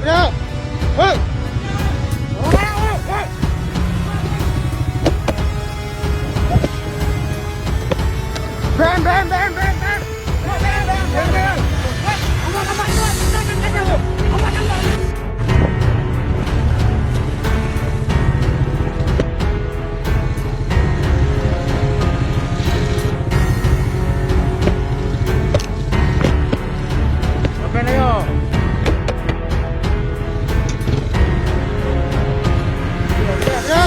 Ya. Hei. Bam, bam, bam, bam, bam. Apa na yun? Ya.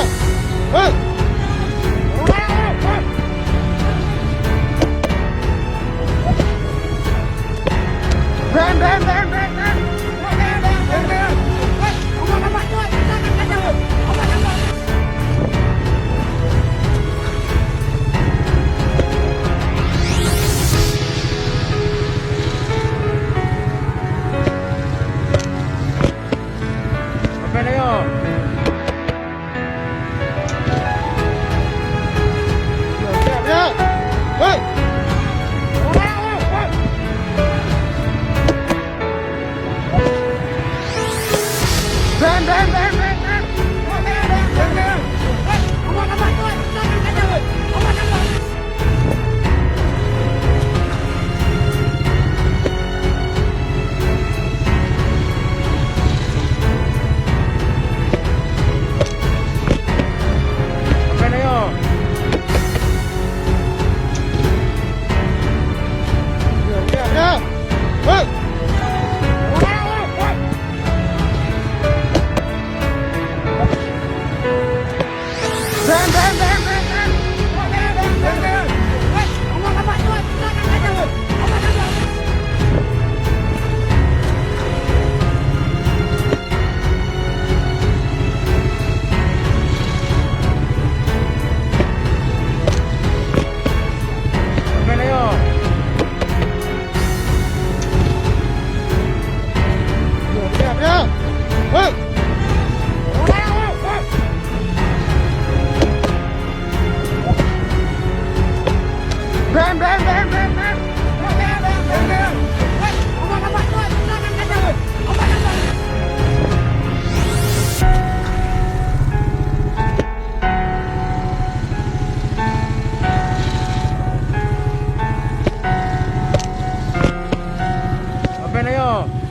Hei. Bam, bam, bam, bam, bam. Apa na yun? Ya. Hei. Bam, bam, bam, bam, bam. Apa na yun? Ya. Hei. Bam, bam, bam, bam, bam. Apa na yun? Ya. Hei. Bam, bam, bam, bam, bam. Apa na yun?